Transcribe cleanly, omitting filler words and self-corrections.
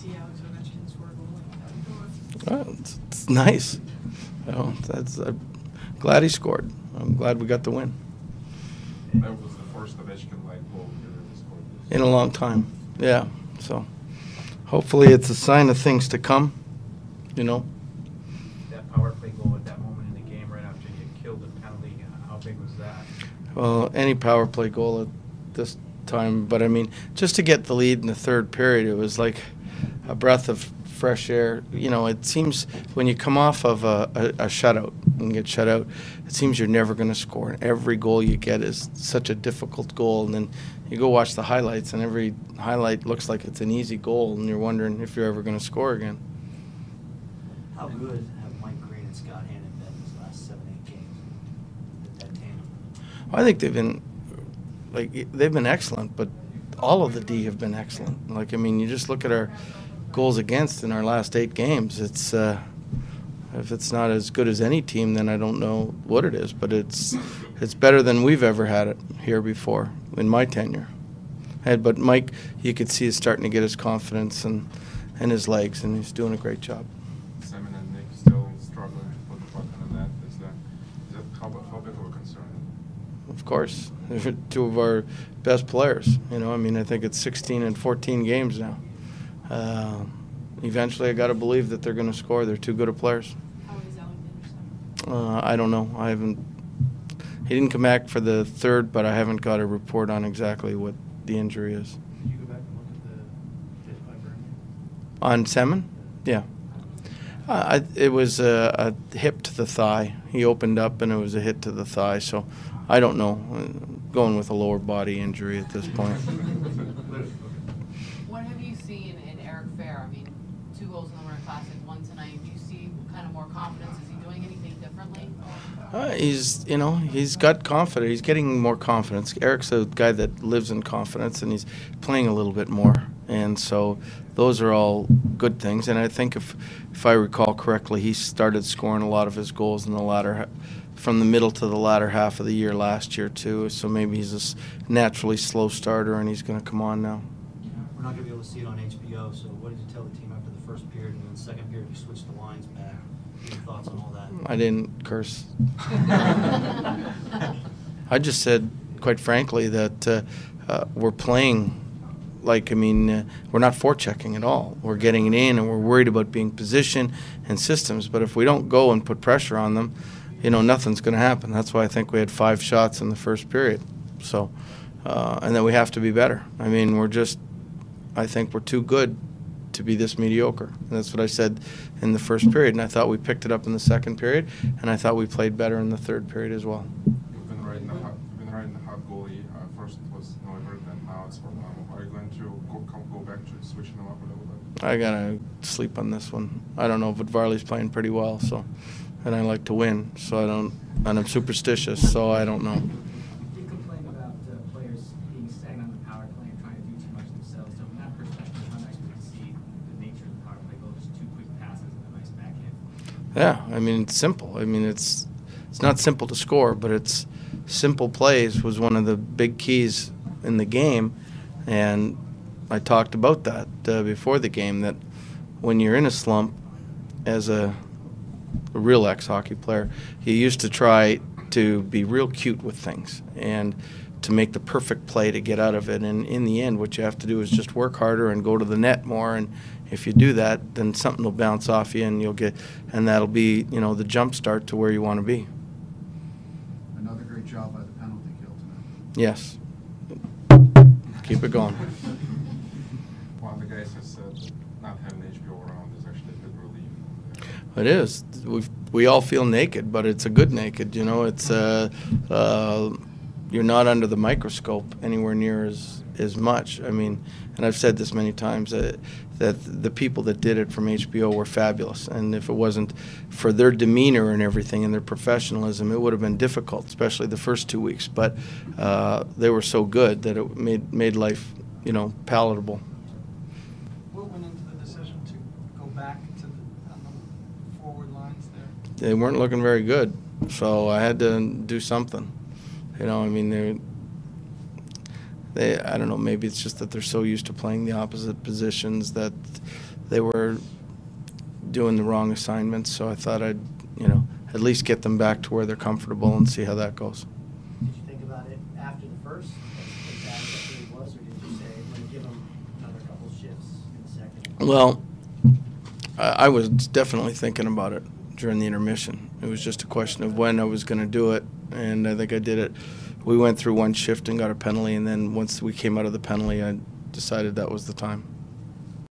see Alex Ovechkin score a goal. It's nice. I'm glad he scored. I'm glad we got the win. That was the first Ovechkin-like goal you ever scored In a long time, yeah. So hopefully it's a sign of things to come, That power play goal at that moment in the game right after you killed the penalty, how big was that? Well, any power play goal at this time, but I mean, just to get the lead in the third period, it was like a breath of fresh air. It seems when you come off of a shutout and get shut out, it seems you're never going to score. Every goal you get is such a difficult goal, and then you go watch the highlights, and every highlight looks like it's an easy goal, and you're wondering if you're ever going to score again. How good have Mike Green and Scott Hannon been these last 7-8 games? That tandem. I think they've been excellent, but all of the D have been excellent. You just look at our goals against in our last 8 games. It's if it's not as good as any team, then I don't know what it is. But it's better than we've ever had it here before in my tenure. But Mike, you could see, is starting to get his confidence and his legs, and he's doing a great job. Simon and Nick still struggling to put the puck in the net. Is that how big of a concern? Of course, they're 2 of our best players. I think it's 16 and 14 games now. Eventually, I got to believe that they're going to score. They're too good of players. How is Alexander? I don't know. He didn't come back for the third, but I haven't got a report on exactly what the injury is. Did you go back and look at the hit by Bernier? On Semin? Yeah. It was a hip to the thigh. He opened up, and it was a hit to the thigh. So I don't know. Going with a lower body injury at this point. What have you seen in Eric Fair? 2 goals in the Winter Classic, 1 tonight. Do you see kind of more confidence? Is he doing anything differently? He's got confidence. He's getting more confidence. Eric's a guy that lives in confidence, and he's playing a little bit more. And so those are all good things. And I think if I recall correctly, he started scoring a lot of his goals in the from the middle to the latter half of the year last year too. So maybe he's a naturally slow starter, and he's going to come on now. We're not going to be able to see it on HBO, so what did you tell the team after the first period, and then the second period you switched the lines back? Your thoughts on all that? I didn't curse. I just said, quite frankly, that we're playing we're not forechecking at all. We're getting it in, and we're worried about being position and systems. But if we don't go and put pressure on them, nothing's going to happen. That's why I think we had 5 shots in the first period. So, and then we have to be better. I think we're too good to be this mediocre. And that's what I said in the first period. And I thought we picked it up in the second period, and I thought we played better in the third period as well. You've been riding the hot goalie. First it was Neuberg, then now it's Orlando. Are you going to go back to switching them up a little bit? I gotta sleep on this one. I don't know, but Varley's playing pretty well, and I like to win, and I'm superstitious, so I don't know. You complain about players being stagnant on the power play and trying to do too much themselves. So from that perspective, how nice would you see the nature of the power play goal, just 2 quick passes and a nice backhand? Yeah, it's simple. It's not simple to score, but it's simple plays was one of the big keys in the game, and I talked about that before the game, that when you're in a slump as a real ex-hockey player, you used to try to be real cute with things and to make the perfect play to get out of it. And in the end, what you have to do is just work harder and go to the net more. And if you do that, then something will bounce off you, and that'll be, the jump start to where you want to be. Another great job by the penalty kill tonight. Yes. Keep it going. One of the guys has said that not having HBO around is actually a big relief. It is. We all feel naked, but it's a good naked. It's you're not under the microscope anywhere near as much. And I've said this many times that the people that did it from HBO were fabulous, and if it wasn't for their demeanor and everything and their professionalism, it would have been difficult, especially the first 2 weeks. But they were so good that it made life, palatable. What went into the decision to go back to on the forward lines there? They weren't looking very good, so I had to do something. They I don't know, maybe it's just that they're so used to playing the opposite positions that they were doing the wrong assignments. So I thought I'd, at least get them back to where they're comfortable and see how that goes. Did you think about it after the first, as bad as that really was, or did you say, I'm going to give them another couple shifts in the second? Well, I was definitely thinking about it during the intermission. It was just a question of when I was going to do it, and I think I did it. We went through one shift and got a penalty, and then once we came out of the penalty, I decided that was the time.